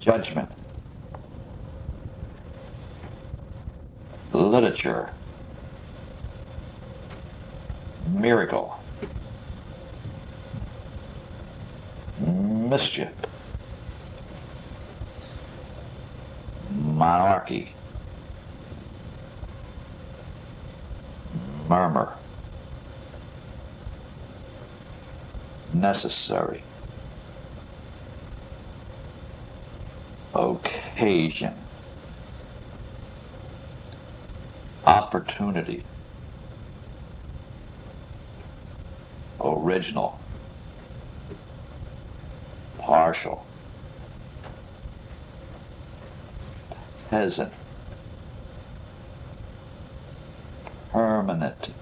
judgment, literature, miracle, mischief, monarchy, murmur, necessary, occasion, opportunity, original, partial, peasant, permanent,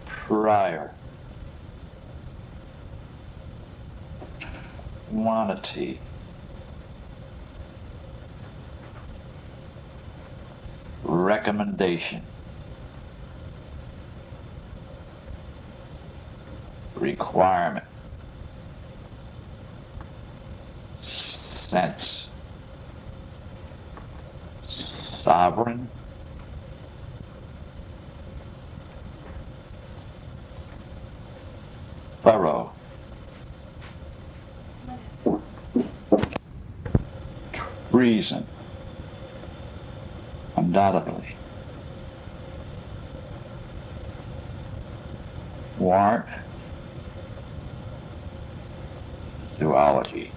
prior, quantity, recommendation, requirement, sense, sovereign, thorough, reason, undoubtedly, warrant, zoology,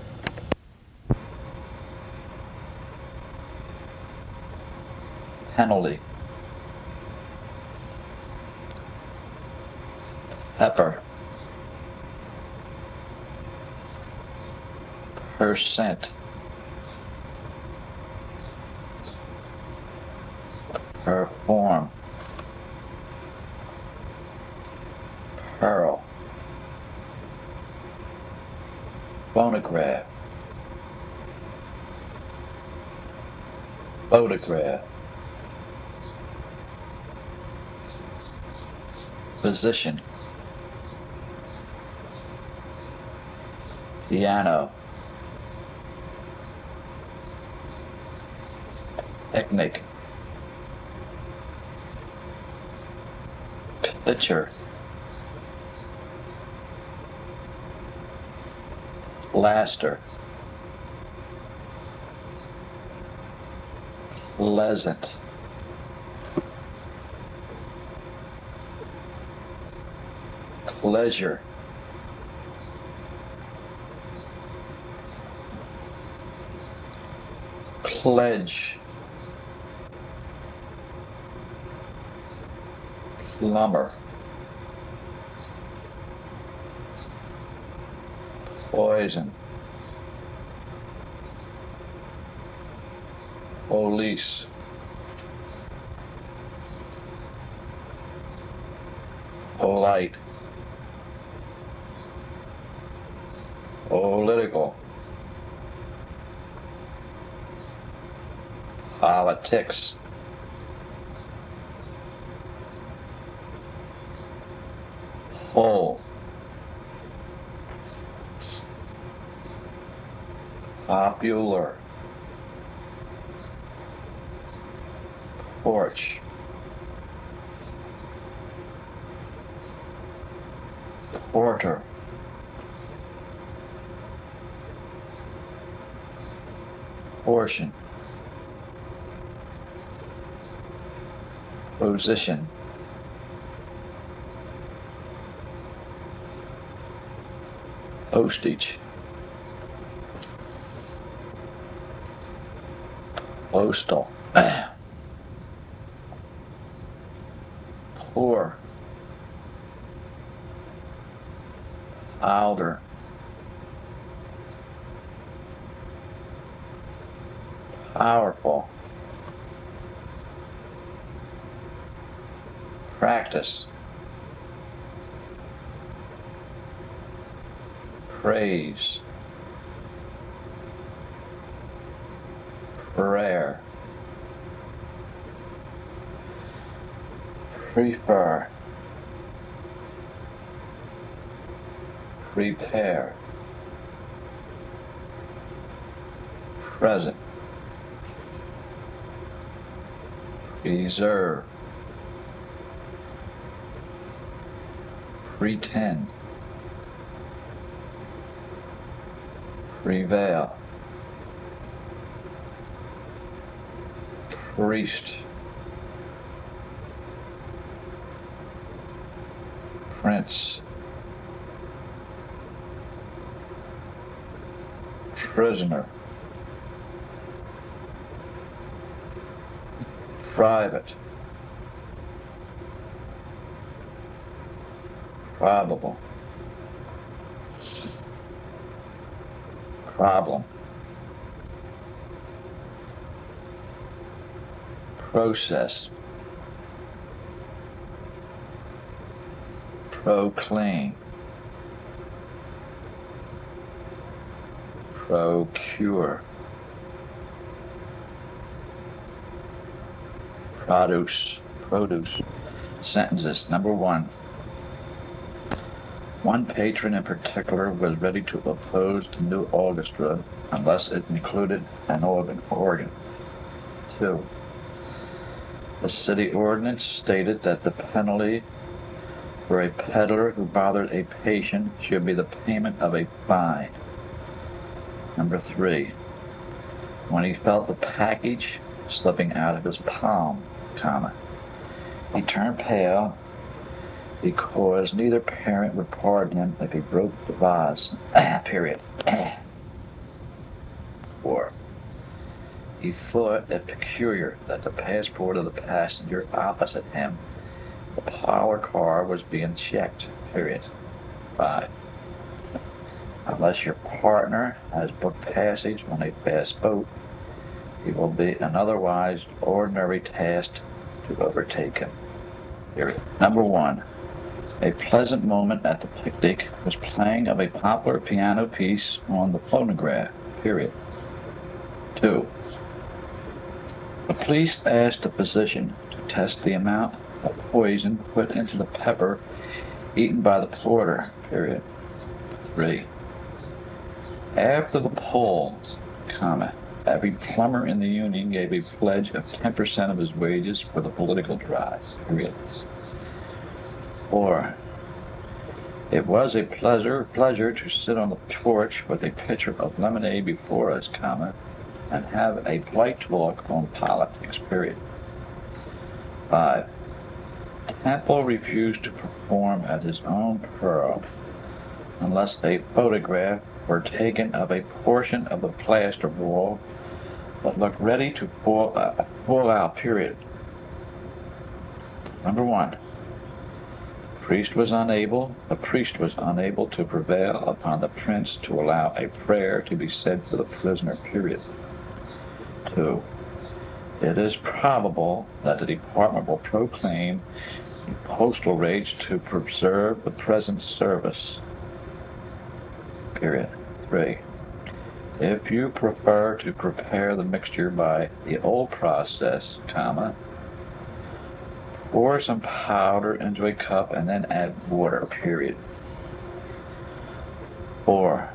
penalty, pepper, percent, perform, pearl, phonograph, photograph, position, piano, picnic, picture, plaster, pleasant, pleasure, pledge, plumber, poison, police, polite, political, politics, whole, popular, porch, porter, portion, position, postage, postal, poor, powder, powerful, practice, praise, prayer, prefer, prepare, present, reserve, pretend, prevail, priest, prince, prisoner, private, probable, problem, process, proclaim, procure, produce. Sentences. Number 1. One patron in particular was ready to oppose the new orchestra unless it included an organ. 2. The city ordinance stated that the penalty for a peddler who bothered a patient should be the payment of a fine. Number 3. When he felt the package slipping out of his palm, he turned pale because neither parent would pardon him if he broke the vase, period. 4. He thought it peculiar that the passport of the passenger opposite him, the parlor car, was being checked, period. 5. Unless your partner has booked passage on a fast boat, it will be an otherwise ordinary task to overtake him, period. Number 1. A pleasant moment at the picnic was playing of a popular piano piece on the phonograph, period. 2. The police asked the physician to test the amount of poison put into the pepper eaten by the porter, period. 3. After the polls, every plumber in the union gave a pledge of 10% of his wages for the political drive, period. 4. It was a pleasure to sit on the porch with a pitcher of lemonade before us, and have a polite talk on politics, period. 5. Temple refused to perform at his own peril unless a photograph were taken of a portion of the plaster wall that looked ready to fall out, period. Number 1. The priest was unable to prevail upon the prince to allow a prayer to be said for the prisoner, period. 2. It is probable that the department will proclaim postal rates to preserve the present service, period. 3. If you prefer to prepare the mixture by the old process, pour some powder into a cup and then add water, period. 4.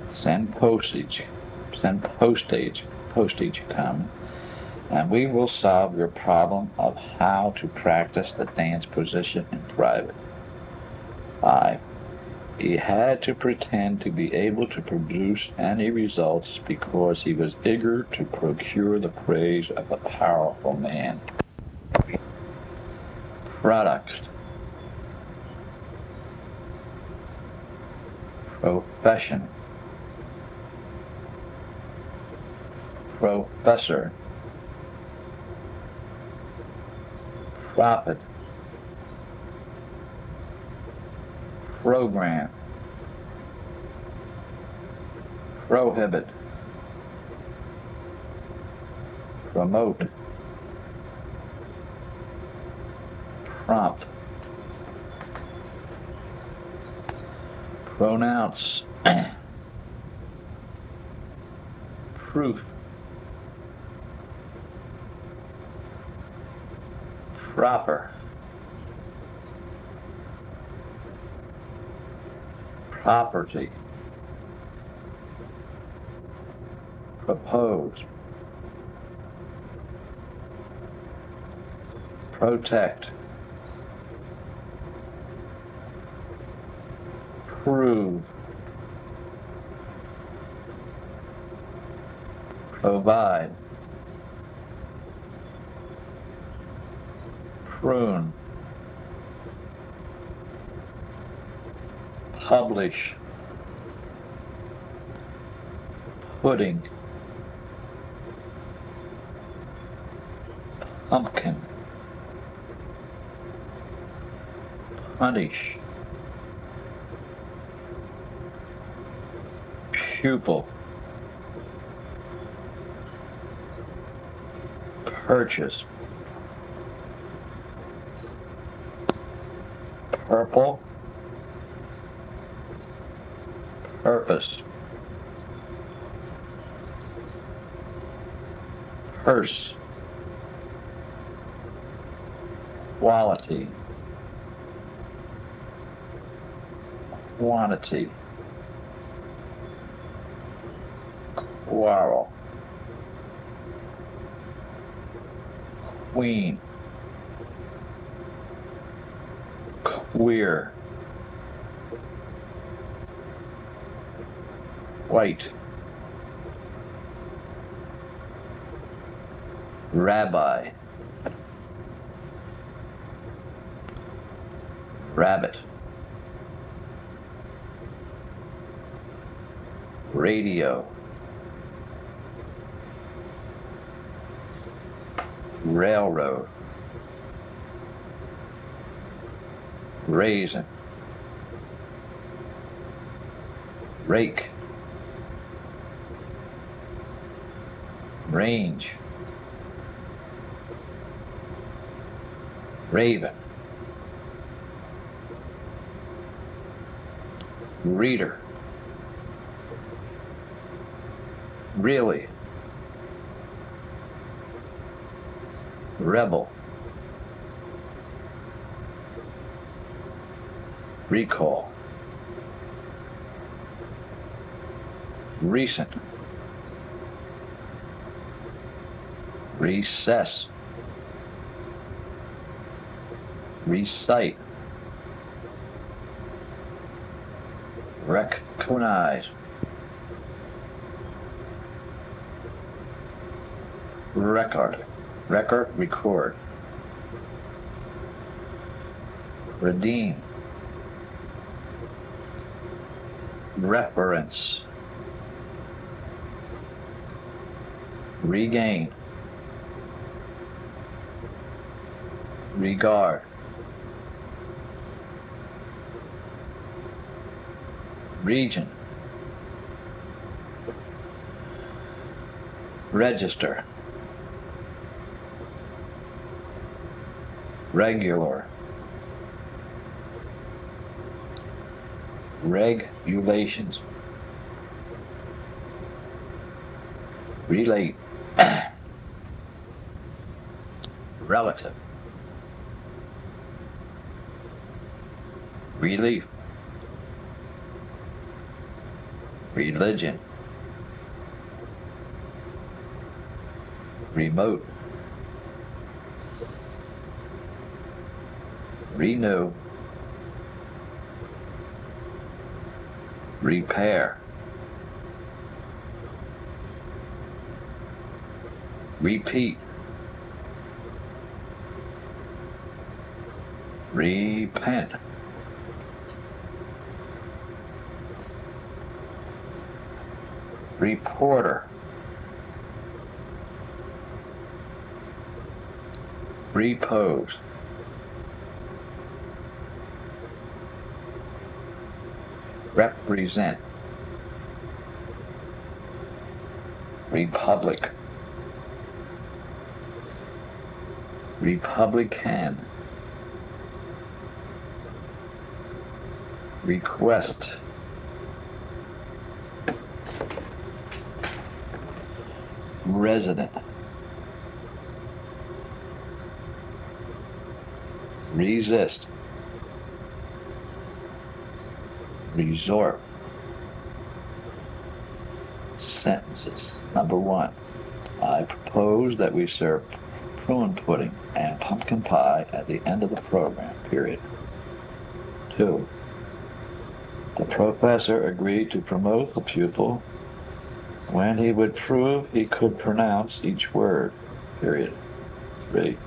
Send postage, and we will solve your problem of how to practice the dance position in private. 5. He had to pretend to be able to produce any results because he was eager to procure the praise of a powerful man. Product. Profession. Professor. Profit. Program. Prohibit. Promote. Prompt. Pronounce. Proof. Proper. Property. propose, protect, prove, provide, prune, publish, pudding, pumpkin, punish, pupil, purchase, purple, purpose, purse, quality, quantity, quarrel, queen, queer, white, rabbi, rabbit, radio, railroad, raisin, rake, range, raven, reader, really, rebel, recall, recent, recess, recite, recognize, record, record, redeem, reference, regain, regard, region, register, regular, regulations, relate, relative, relief, religion, remote, renew, repair, repeat, repent, reporter, repose, represent, republic, republican, request, resident, resist, resort, sentences. Number 1. I propose that we serve prune pudding and pumpkin pie at the end of the program, period. 2. The professor agreed to promote the pupil when he would prove he could pronounce each word, period. 3.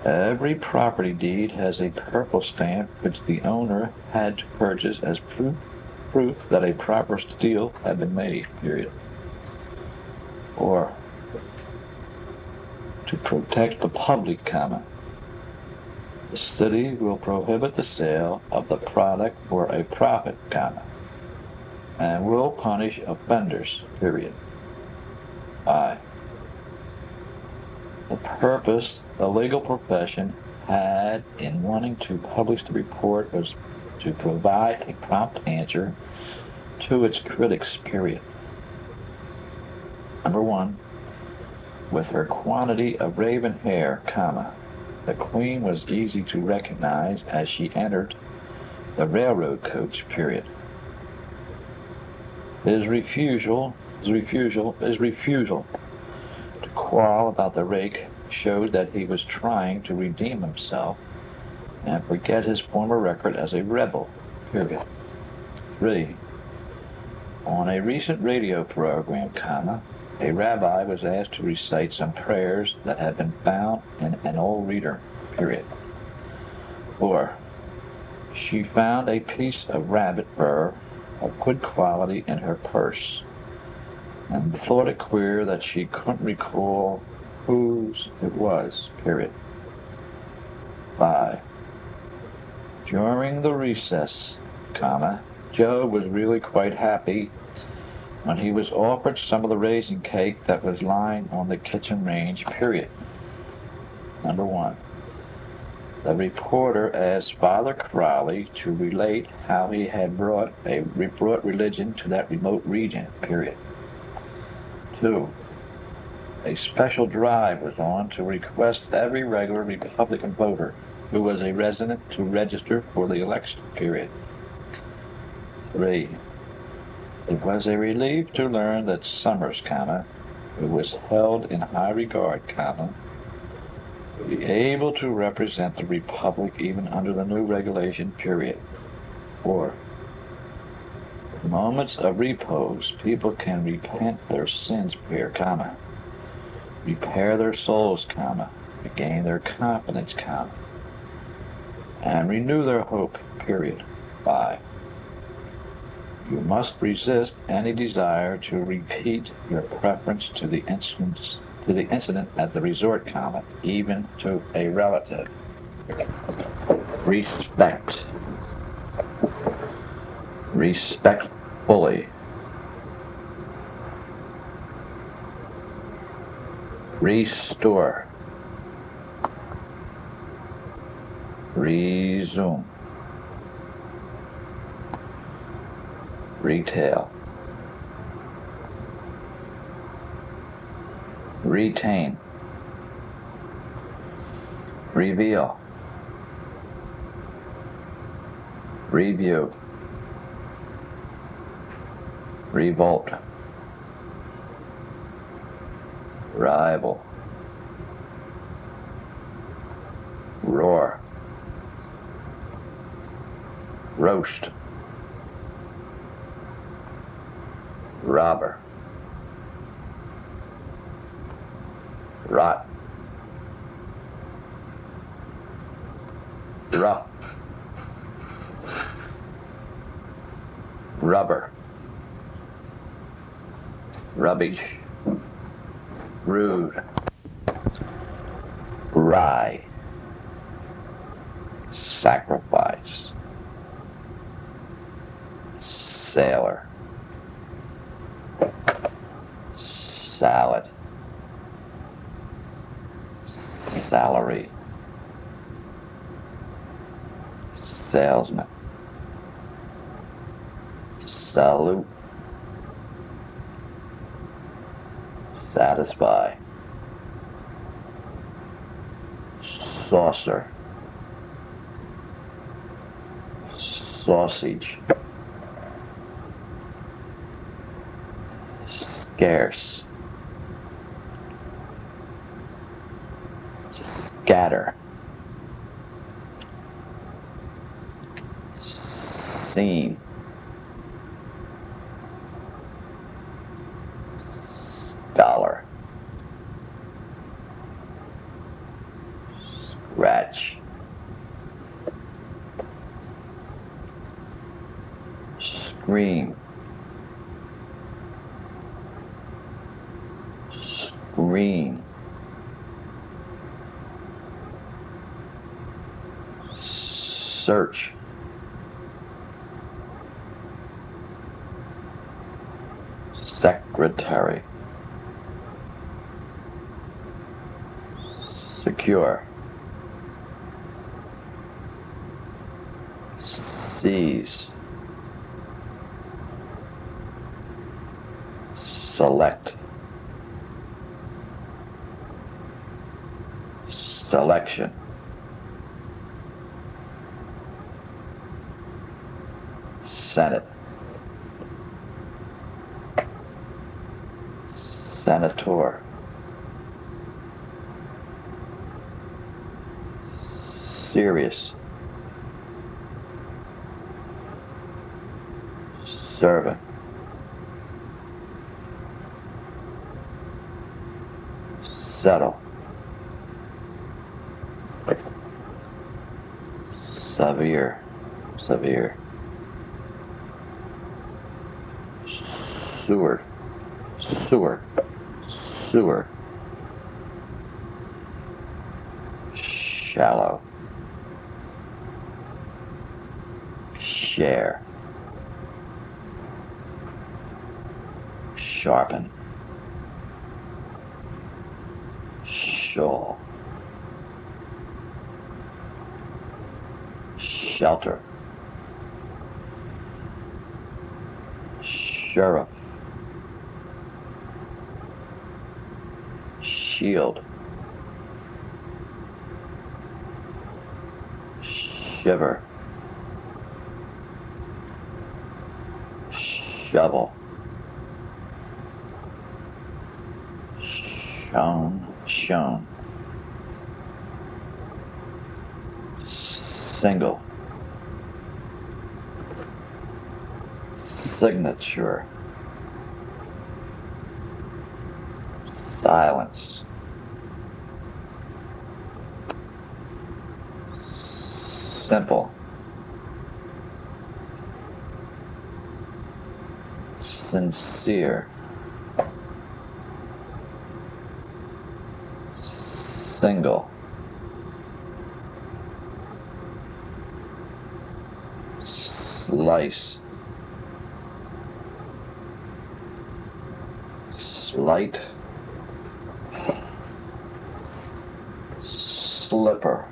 Every property deed has a purple stamp which the owner had to purchase as proof that a proper deal had been made, period. 4. To protect the public, comma, the city will prohibit the sale of the product for a profit, comma, and will punish offenders, period. 5. The purpose the legal profession had in wanting to publish the report was to provide a prompt answer to its critics, period. Number 1. With her quantity of raven hair, comma, the Queen was easy to recognize as she entered the railroad coach, period. His refusal to quarrel about the rake showed that he was trying to redeem himself and forget his former record as a rebel, period. 3. On a recent radio program, comma, a rabbi was asked to recite some prayers that had been found in an old reader, period. 4. She found a piece of rabbit fur of good quality in her purse and thought it queer that she couldn't recall whose it was, period. 5. During the recess, comma, Joe was really quite happy when he was offered some of the raisin cake that was lying on the kitchen range, period. Number 1. The reporter asked Father Crowley to relate how he had brought religion to that remote region, period. 2. A special drive was on to request every regular Republican voter who was a resident to register for the election, period. 3. It was a relief to learn that Summers, comma, who was held in high regard, comma, would be able to represent the Republic even under the new regulation, period. 4. In moments of repose, people can repent their sins, comma, repair their souls, comma, regain their confidence, comma, and renew their hope, period. 5. You must resist any desire to repeat your preference to the incident at the resort, comma, even to a relative. Respect. Respectfully. Restore. Resume. Retail. Retain. Reveal. Review. Revolt. Rival. Roar. Roast. Robber. Rot. Rough. Rubber. Rubbish. Rude. Rye. Sacrifice. Sailor. Salad. Salary. Salesman. Salute. Satisfy. Saucer. Sausage. scarce, scatter, seen, scholar, scratch, scream, screen, search, secretary, secure, seize, select, selection, Senate, senator, serious, servant, settle, severe, severe, sewer, sewer, sewer, shallow, share, sharpen, shawl, shelter, sheriff, shield, shiver, shovel, shown, single, signature, silence, simple, sincere, single, slice, slight, slipper,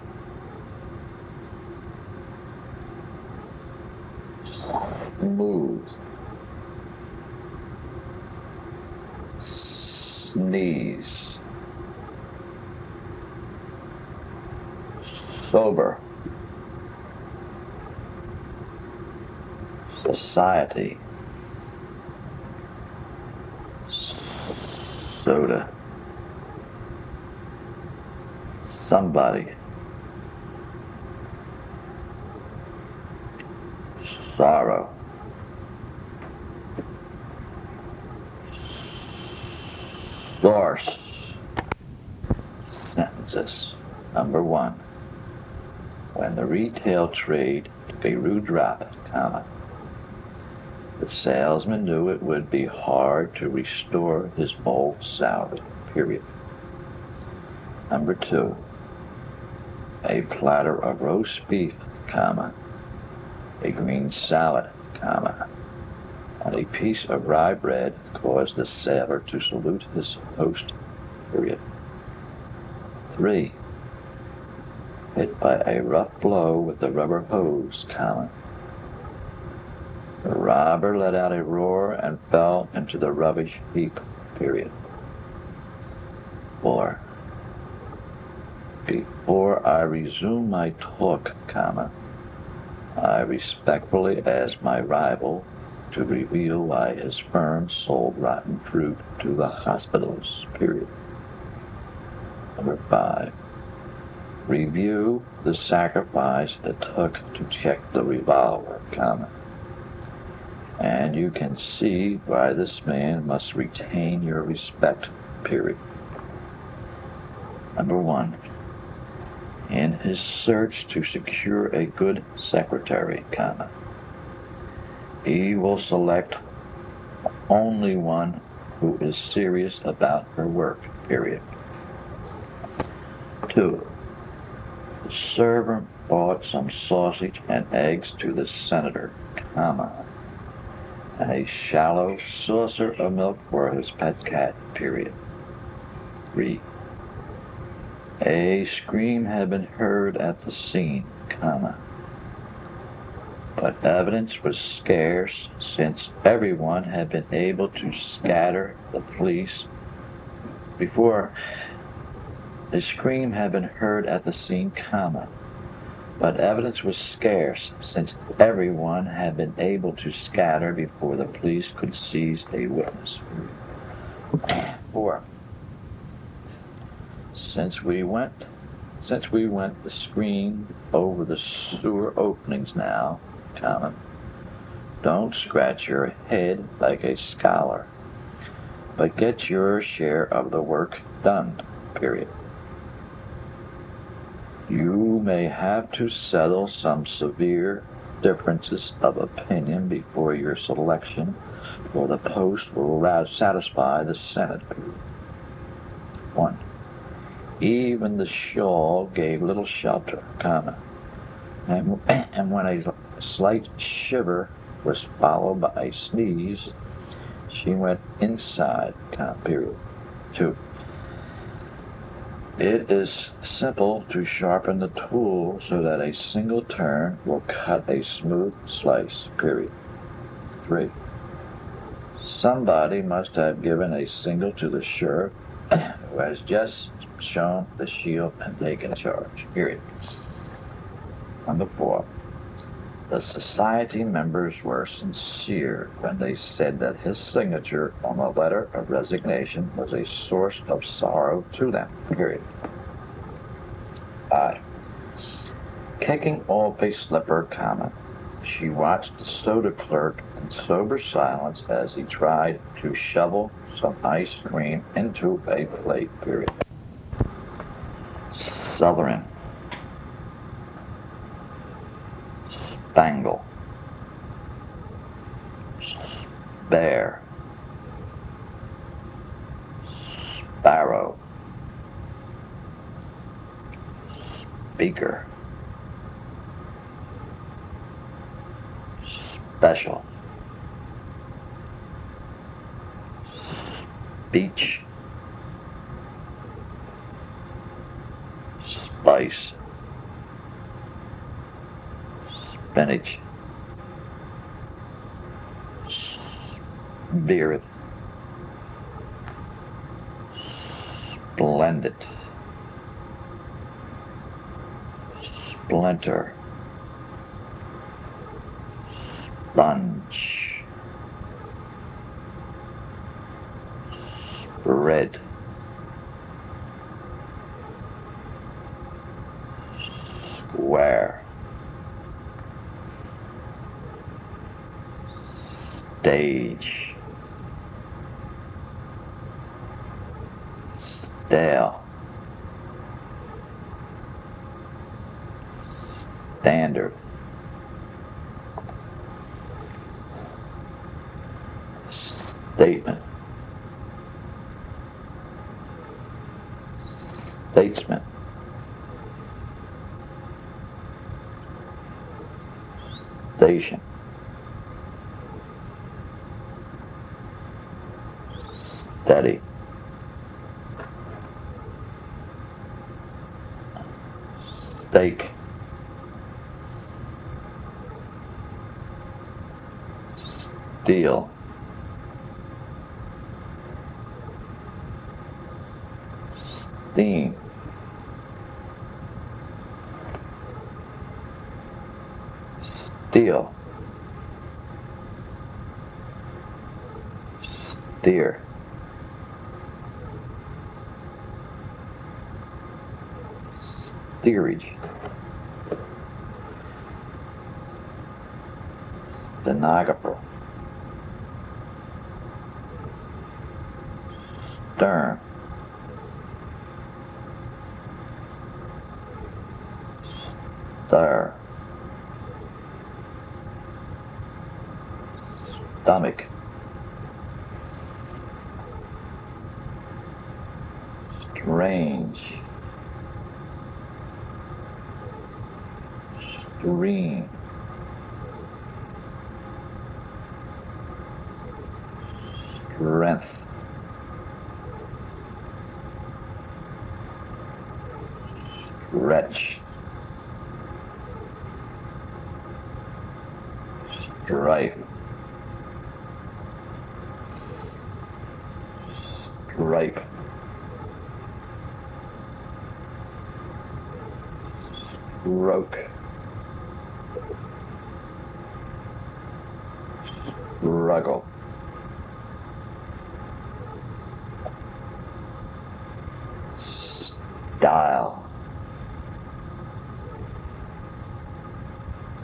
smooth, sneeze, sober, society, soda, somebody, sorrow, source, sentences. Number 1. When the retail trade took a rude drop, comma, the salesman knew it would be hard to restore his bold salary, period. Number 2. A platter of roast beef, comma, a green salad, comma, and a piece of rye bread caused the sailor to salute his host, period. 3. Hit by a rough blow with the rubber hose, comma, the robber let out a roar and fell into the rubbish heap, period. 4. Before I resume my talk, comma, I respectfully ask my rival to reveal why his firm sold rotten fruit to the hospitals, period. Number 5. Review the sacrifice it took to check the revolver, comma. And you can see why this man must retain your respect, period. Number 1. In his search to secure a good secretary, comma, he will select only one who is serious about her work, period. 2. The server bought some sausage and eggs to the senator, comma, and a shallow saucer of milk for his pet cat, period. 3. A scream had been heard at the scene, comma, but evidence was scarce since everyone had been able to scatter the police before. A scream had been heard at the scene, comma, but evidence was scarce since everyone had been able to scatter before the police could seize a witness. 4. Since we went the screen over the sewer openings now, comma, don't scratch your head like a scholar, but get your share of the work done, period. You may have to settle some severe differences of opinion before your selection for the post will satisfy the Senate, period. 1. Even the shawl gave little shelter, comma, and when a slight shiver was followed by a sneeze, she went inside, comma, period. 2. It is simple to sharpen the tool so that a single turn will cut a smooth slice, period. 3. Somebody must have given a signal to the sheriff who has just shown the shield and taken charge, period. Number 4. The society members were sincere when they said that his signature on a letter of resignation was a source of sorrow to them, period. 5. Kicking off a slipper, comma, she watched the soda clerk in sober silence as he tried to shovel some ice cream into a plate, period. Southern. Spangle. Spare. Sparrow. Speaker. Special. Speech. Spice. Spinach. Spirit. Splendid. Splinter. Sponge. Spread. Square. Stage. Stale. Standard. Statement. Statesman. Station. Steady. Steak. Steel. Steam. Steel. Deer. Steerage. Stenographer. Stern. Stir. Stomach. Strange. Stream. Strength. Stretch. Stripe. Stripe. Stroke. Struggle. Style.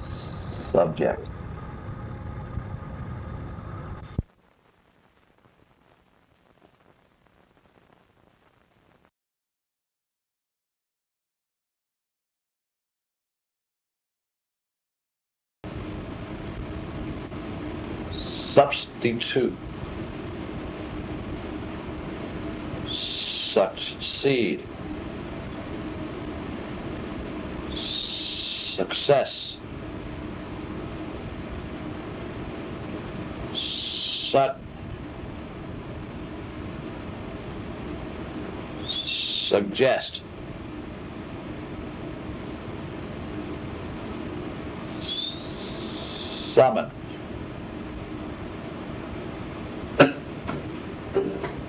Subject. Substitute. Succeed. Success. Sudden. Suggest. Summon.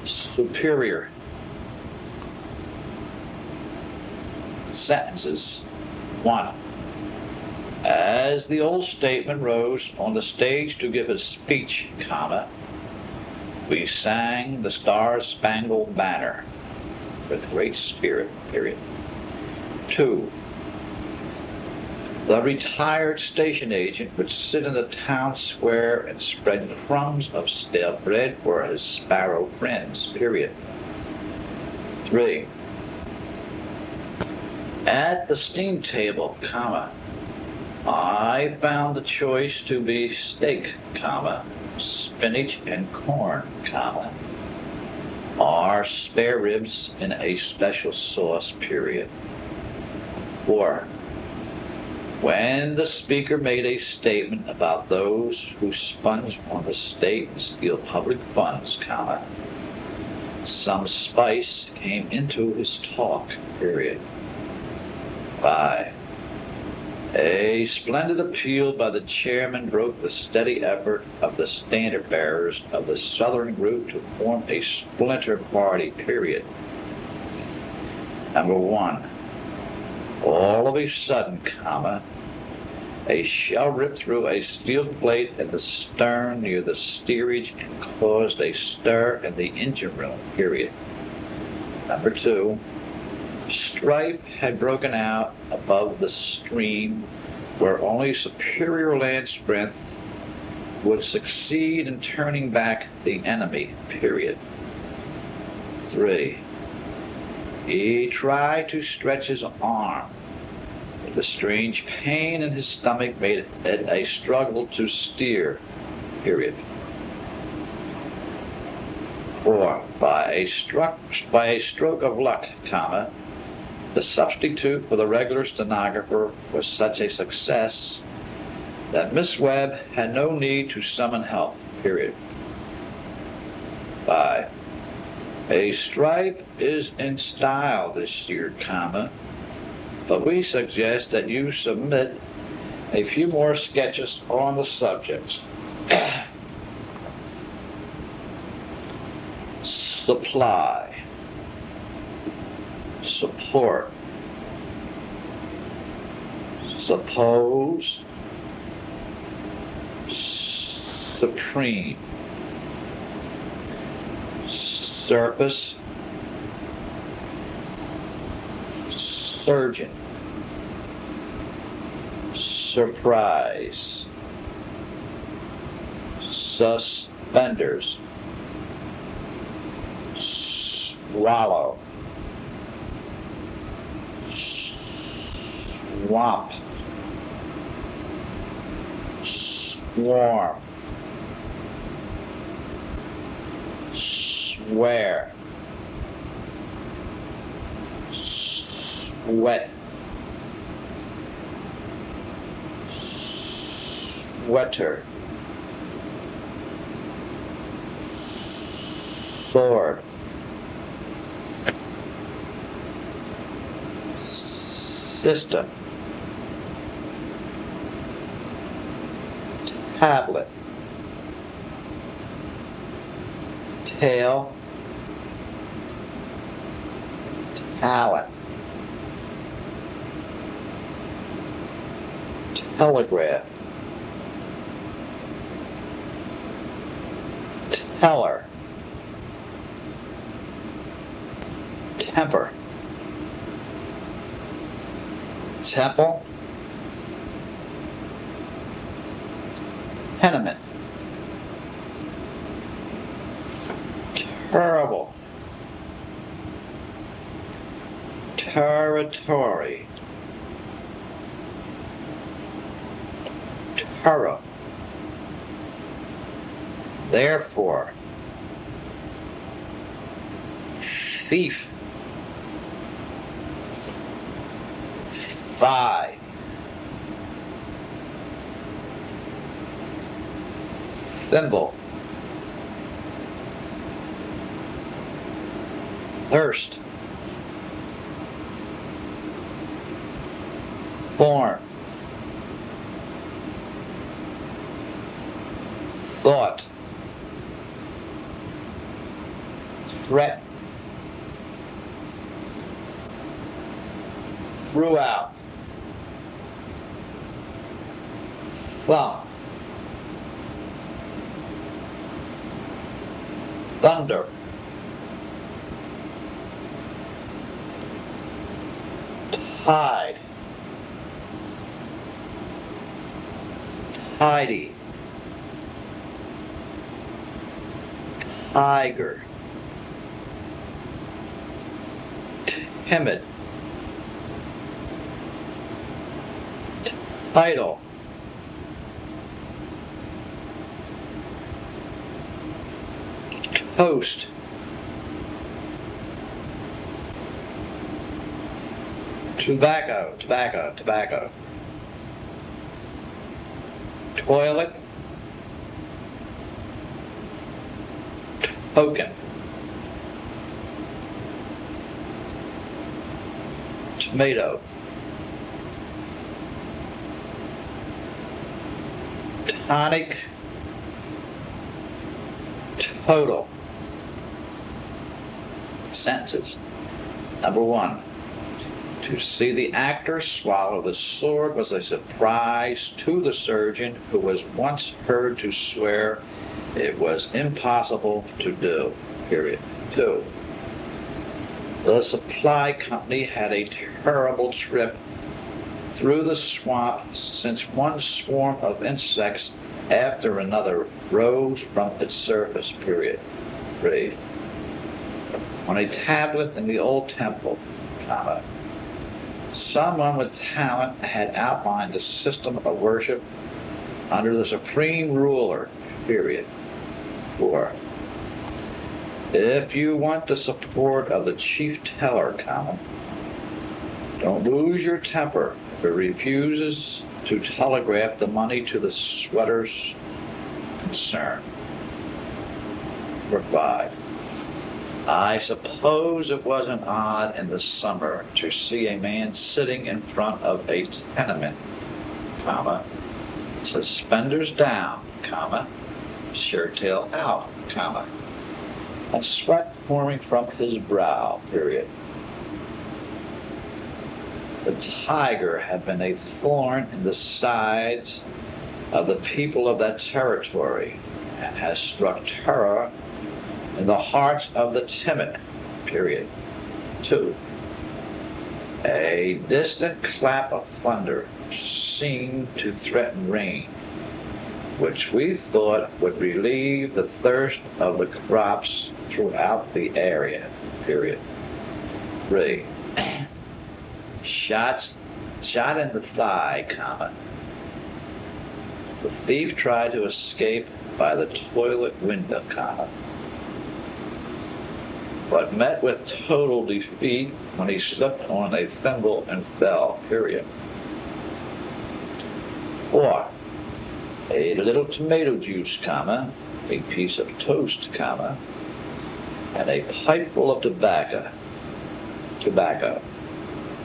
Superior. Sentences. 1. As the old statesman rose on the stage to give his speech, comma, we sang the Star-Spangled Banner with great spirit, period. 2. The retired station agent would sit in the town square and spread crumbs of stale bread for his sparrow friends, period. 3. At the steam table, comma, I found the choice to be steak, comma, spinach and corn, comma, or spare ribs in a special sauce, period. 4. When the speaker made a statement about those who sponge on the state and steal public funds, comma, some spice came into his talk, period. 5. A splendid appeal by the chairman broke the steady effort of the standard bearers of the Southern group to form a splinter party, period. Number 1. All of a sudden, comma, a shell ripped through a steel plate at the stern near the steerage and caused a stir in the engine room, period. Number 2. Strife had broken out above the stream where only superior land strength would succeed in turning back the enemy, period. 3. He tried to stretch his arm, but the strange pain in his stomach made it a struggle to steer, period. 4. By a stroke of luck, comma, the substitute for the regular stenographer was such a success that Miss Webb had no need to summon help, period. 5. A stripe is in style this year, comma, but we suggest that you submit a few more sketches on the subject. Supply. Support. Suppose. Supreme. surface, surgeon, surprise, suspenders, swallow, swamp, swarm, swear, sweat, sweater, sword, system, tablet, tail, talent, telegraph, teller, temper, temple, tenement, terrible, territory, terror, therefore, thief, thigh, thimble, thirst, thorn, thought, threat, throughout, thumb, thunder, tide, tidy, tiger, timid, title, toast, tobacco, tobacco, tobacco, toilet, token, tomato, tonic, total. Sentences. Number 1. To see the actor swallow the sword was a surprise to the surgeon, who was once heard to swear it was impossible to do. Period. 2. The supply company had a terrible trip through the swamp, since one swarm of insects after another rose from its surface. Period. 3. On a tablet in the old temple, comma, someone with talent had outlined a system of worship under the supreme ruler. Period. 4. If you want the support of the chief teller, comma, don't lose your temper if it refuses to telegraph the money to the sweater's concern. Number 5. I suppose it wasn't odd in the summer to see a man sitting in front of a tenement, comma, suspenders down, comma, shirt tail out, comma, and sweat forming from his brow. Period. The tiger had been a thorn in the sides of the people of that territory, and has struck terror in the hearts of the timid, period. 2. A distant clap of thunder seemed to threaten rain, which we thought would relieve the thirst of the crops throughout the area, period. 3. Shot in the thigh, comma. The thief tried to escape by the toilet window, comma, but met with total defeat when he slipped on a thimble and fell, period. 4. A little tomato juice, comma, a piece of toast, comma, and a pipeful of tobacco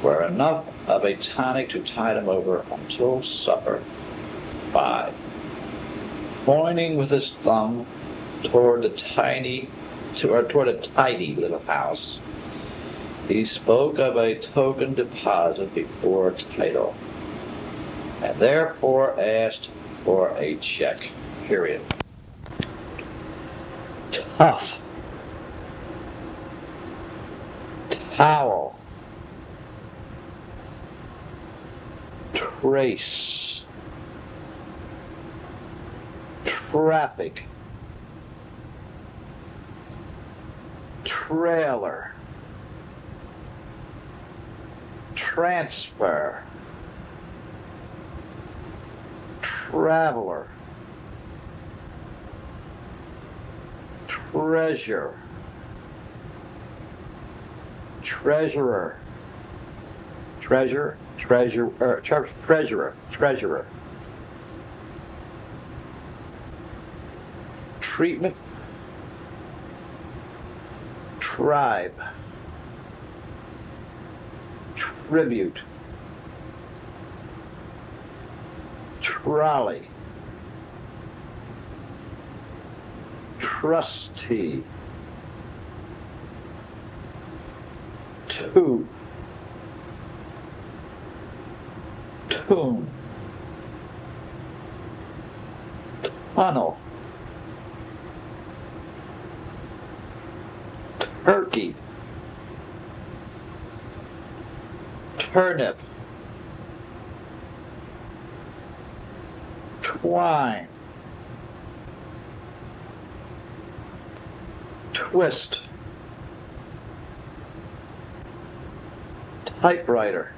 were enough of a tonic to tide him over until supper. 5. Pointing with his thumb toward a tidy little house, he spoke of a token deposit before title, and therefore asked for a check, period. Tough. Towel. Trace. Traffic. Trailer. Transfer. Traveler. Treasure. Treasurer. Treasurer. Treatment. Tribe. Tribute. Trolley. Trustee. Tune. Tunnel. Turkey. Turnip. Twine. Twist. Typewriter.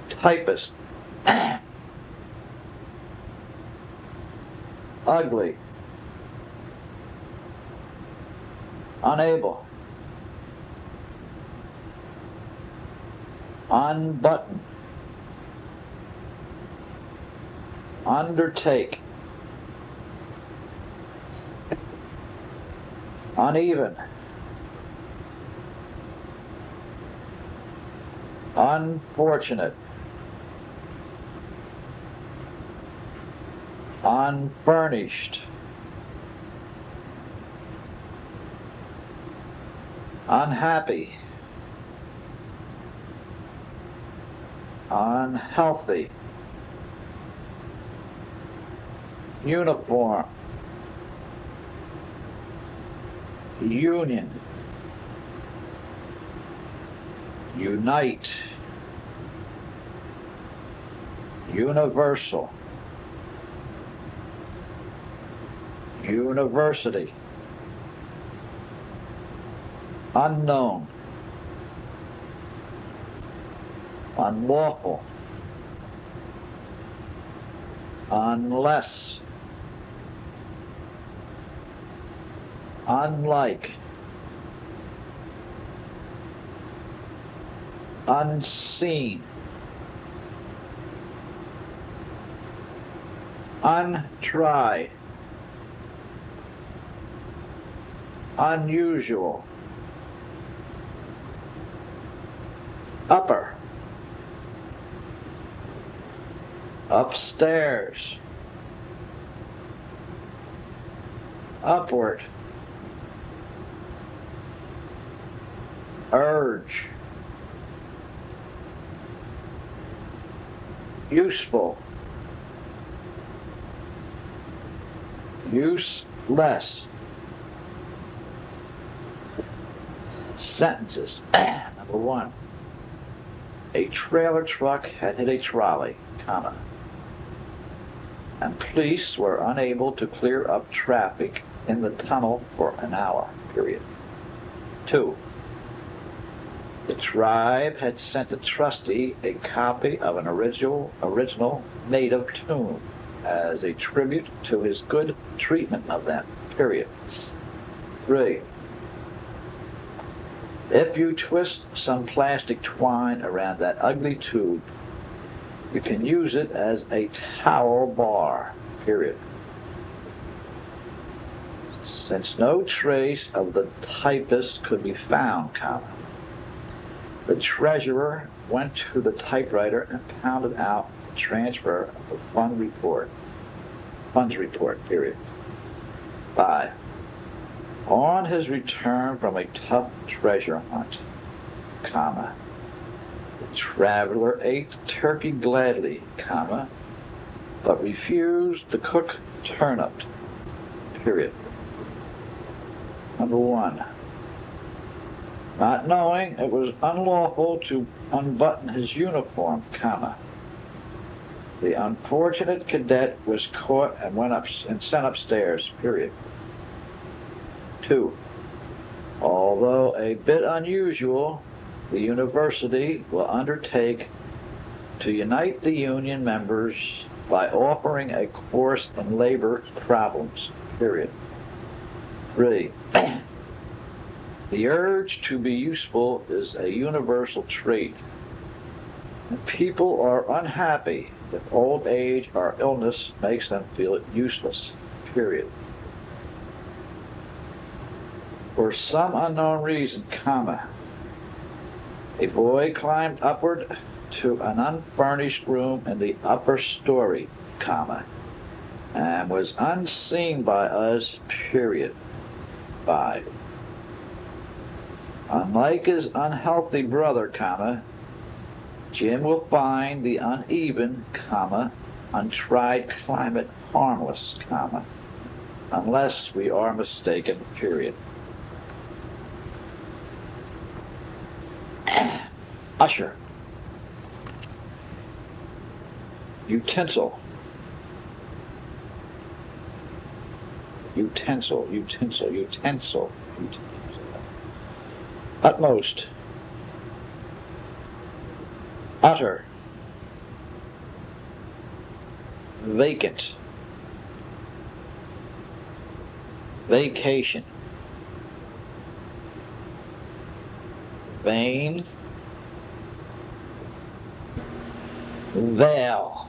Typist. Ugly. Unable. Unbutton. Undertake. Uneven. Unfortunate. Unfurnished. Unhappy. Unhealthy. Uniform. Union. Unite. Universal. University. Unknown. Unlawful. Unless. Unlike. Unseen. Untry. Unusual. Upper. Upstairs. Upward. Urge. Useful. Useless. Sentences. Number 1. A trailer truck had hit a trolley, comma, and police were unable to clear up traffic in the tunnel for an hour, period. 2. The tribe had sent a trustee a copy of an original native tune as a tribute to his good treatment of them, period. 3. If you twist some plastic twine around that ugly tube, you can use it as a towel bar, period. Since no trace of the typist could be found, comma, the treasurer went to the typewriter and pounded out the transfer of the funds report, period. 5. On his return from a tough treasure hunt, comma, the traveler ate turkey gladly, comma, but refused the cooked turnip, period. Number 1. Not knowing it was unlawful to unbutton his uniform, comma, the unfortunate cadet was caught and sent upstairs, period. 2. Although a bit unusual, the university will undertake to unite the union members by offering a course in labor problems, period. 3. The urge to be useful is a universal trait, and people are unhappy if old age or illness makes them feel useless, period. For some unknown reason, comma, a boy climbed upward to an unfurnished room in the upper story, comma, and was unseen by us, period. 5. Unlike his unhealthy brother, comma, Jim will find the uneven, comma, untried climate harmless, comma, unless we are mistaken, period. Usher. Utensil. Utensil, utensil, utensil, utensil. Utmost. Utter. Vacant. Vacation. Vain. Veil.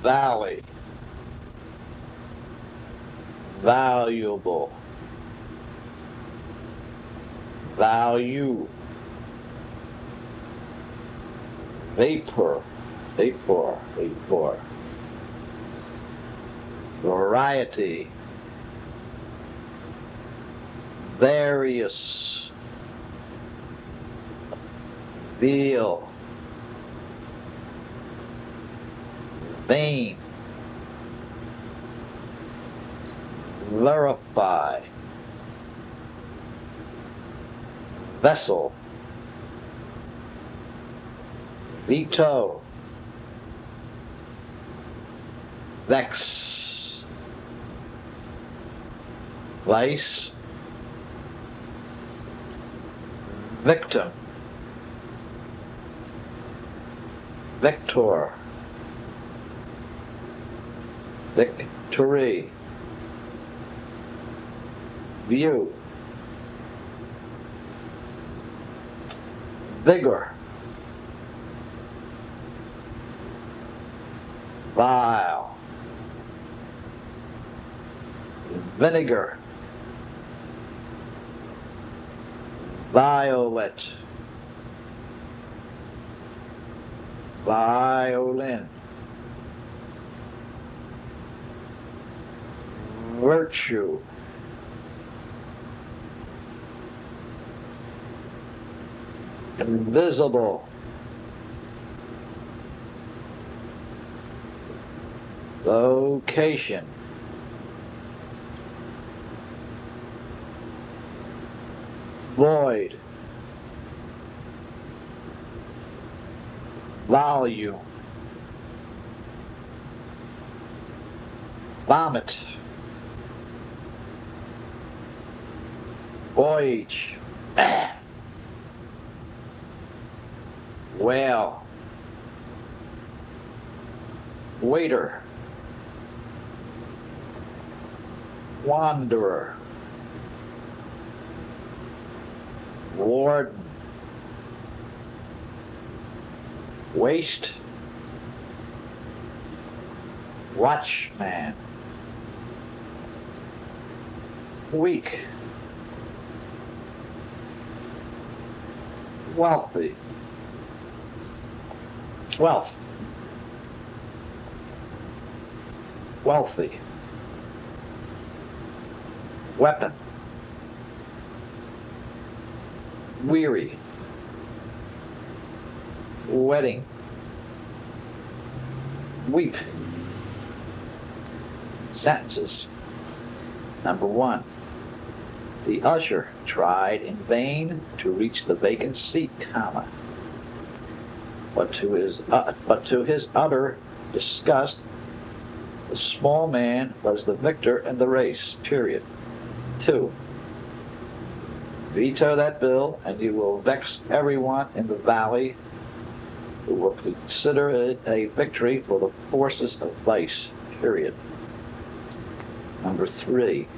Valley. Valuable. Value. Vapor. Vapor. Vapor. Variety. Various. Veal. Vain. Verify. Vessel. Veto. Vex. Vice. Victim. Vector. Victory. View. Vigor. Vile. Vinegar. Violet. Violin. Virtue. Invisible. Vocation. Void. Volume. Vomit. Voyage. Whale. Waiter. Wanderer. Warden. Waste. Watchman. Weak. Wealthy. Wealth. Wealthy. Weapon. Weary. Wedding. Weep. Sentences. Number 1. The usher tried in vain to reach the vacant seat, comma. But to his utter disgust, the small man was the victor in the race, period. 2. Veto that bill and you will vex everyone in the valley who will consider it a victory for the forces of vice, period. Number 3.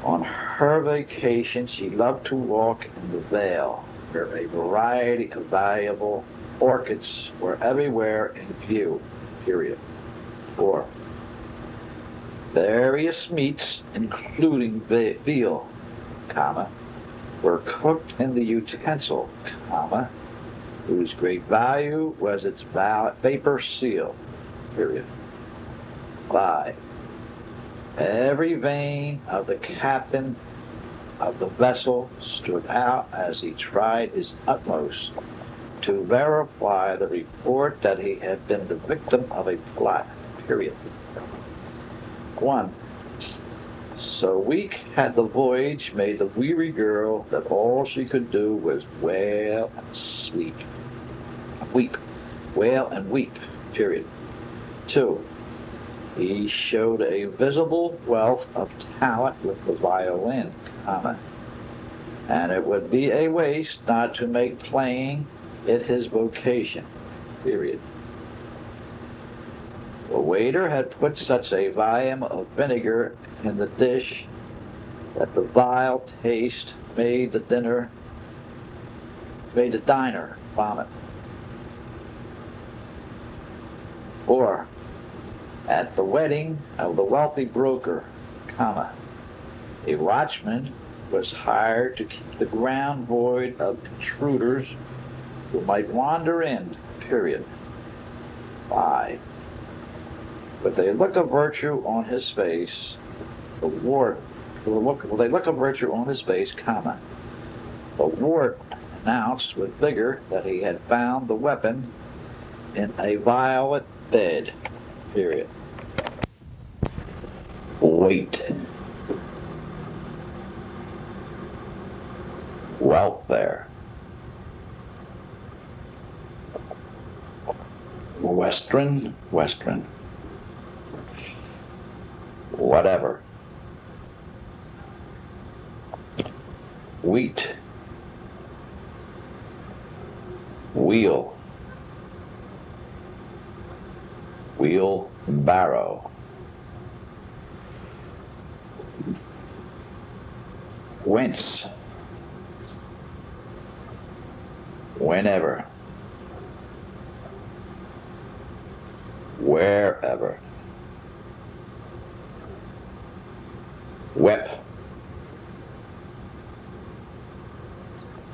On her vacation, she loved to walk in the vale, where a variety of valuable orchids were everywhere in view, period. 4. Various meats, including veal, comma, were cooked in the utensil, comma, whose great value was its vapor seal, period. 5. Every vein of the captain of the vessel stood out as he tried his utmost to verify the report that he had been the victim of a plot, period. 1. So weak had the voyage made the weary girl that all she could do was wail and sleep. Weep. Wail and weep, period. 2. He showed a visible wealth of talent with the violin, comma, and it would be a waste not to make playing it his vocation, period. The waiter had put such a volume of vinegar in the dish that the vile taste made the diner vomit. 4. At the wedding of the wealthy broker, comma, a watchman was hired to keep the ground void of intruders who might wander in, period. 5. With a look of virtue on his face, the warden, comma, the warden announced with vigor that he had found the weapon in a violet bed, period. Wait. Welfare. Western. Whatever. Wheat. Wheel. Wheelbarrow. Whence. Whenever. Wherever. Whip.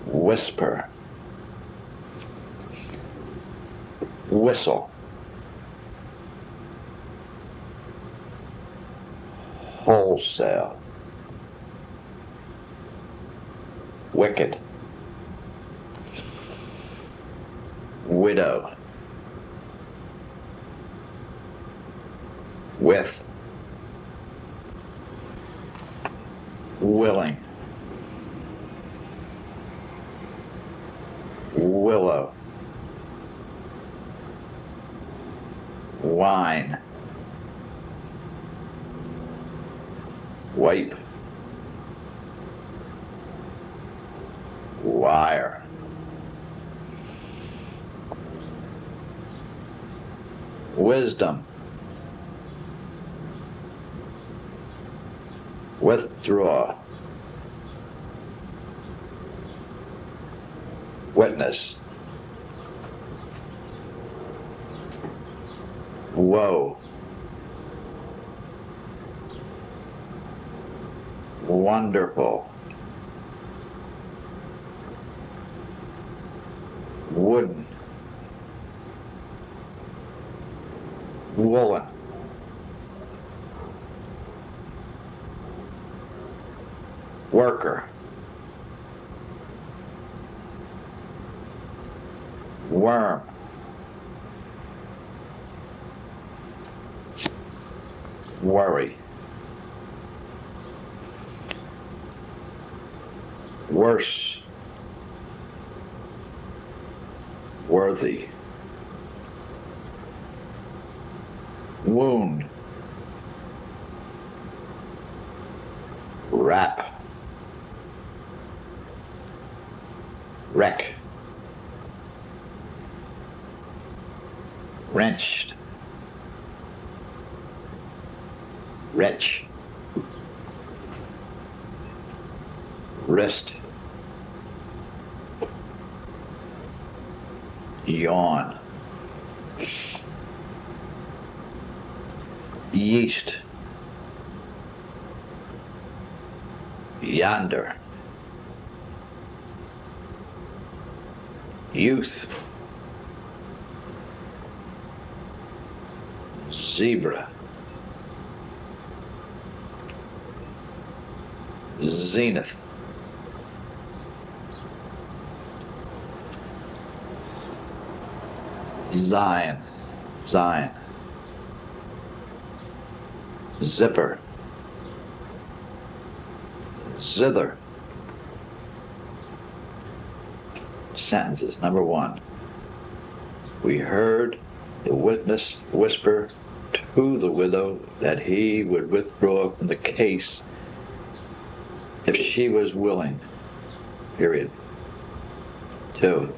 Whisper. Whistle. Wholesale. Wicked. Widow. with, willing, willow, wine, wipe, wire, wisdom, withdraw, witness, woe, wonderful, wooden, woolen, worker, worm, worry, worse, worthy, wound, wrap, wreck, wrenched, wretch, wrist, yawn, yeast, yonder, youth, zebra, zenith, Zion, Zion, zipper, zither. Sentences. Number 1. We heard the witness whisper to the widow that he would withdraw from the case if she was willing. Period. 2.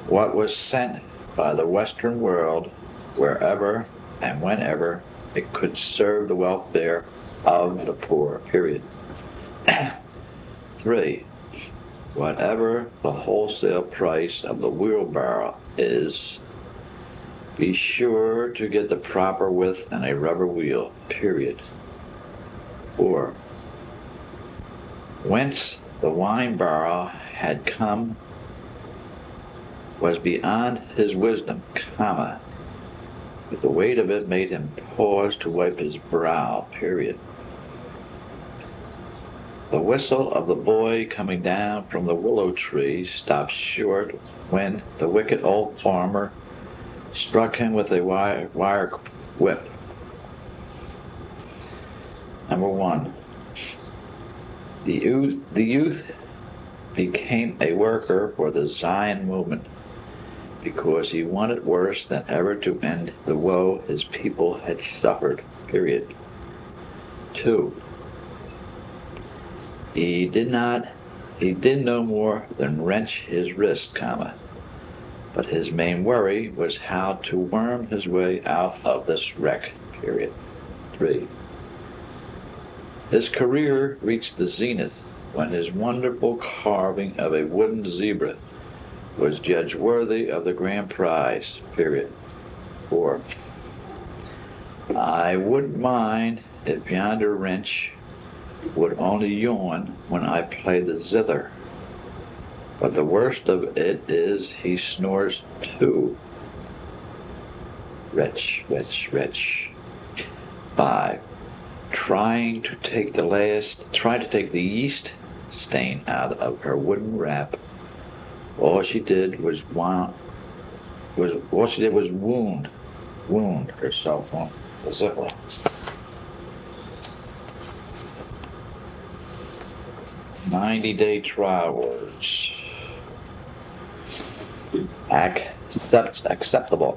What was sent by the Western world wherever and whenever it could serve the welfare of the poor. Period. 3. Whatever the wholesale price of the wheelbarrow is, be sure to get the proper width and a rubber wheel. Period. 4. Whence the wine barrel had come was beyond his wisdom, comma, but the weight of it made him pause to wipe his brow. Period. The whistle of the boy coming down from the willow tree stopped short when the wicked old farmer struck him with a wire whip. Number 1. The youth became a worker for the Zion movement because he wanted worse than ever to end the woe his people had suffered. Period. 2. He did no more than wrench his wrist, comma, but his main worry was how to worm his way out of this wreck. Period. 3. His career reached the zenith when his wonderful carving of a wooden zebra was judged worthy of the grand prize. Period. 4. I wouldn't mind if yonder wrench would only yawn when I play the zither, but the worst of it is he snores too. Wretch, wretch, wretch. 5. Trying to take the yeast stain out of her wooden wrap, all she did was wound herself Zither. "90-day trial words." Acceptable.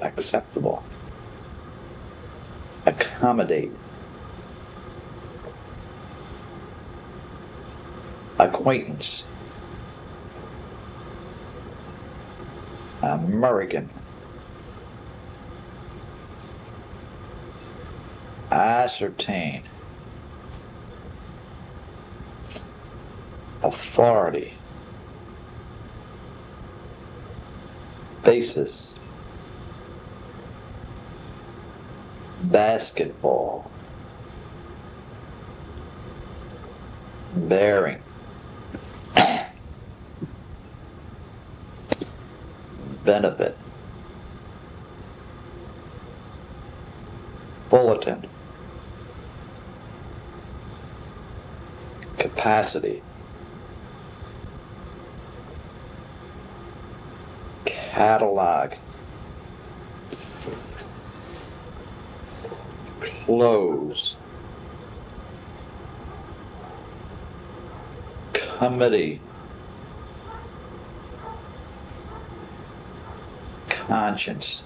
Accommodate. Acquaintance. American. Ascertain. Authority. Basis. Basketball. Bearing. Benefit. Bulletin. Capacity. Catalog. Close. Committee. Conscience.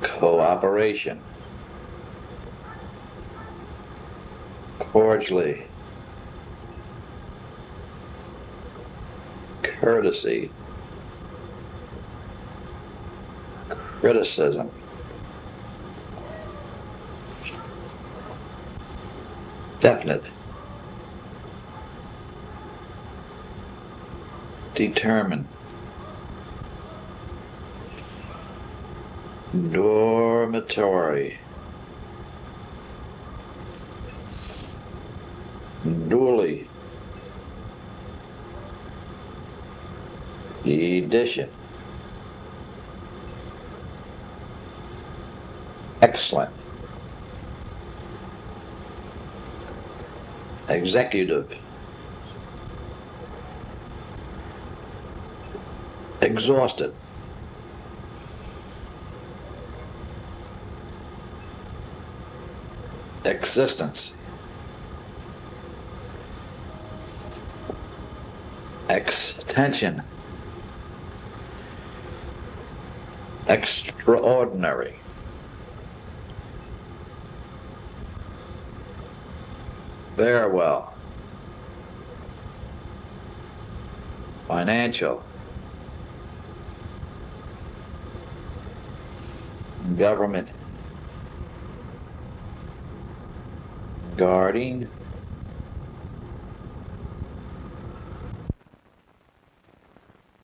Cooperation. Cordially. Courtesy. Criticism. Definite. Determine. Dormitory. Duly. Edition. Excellent. Executive. Exhausted. Existence. Extension. Extraordinary. Very well. Financial. Government. Guarding.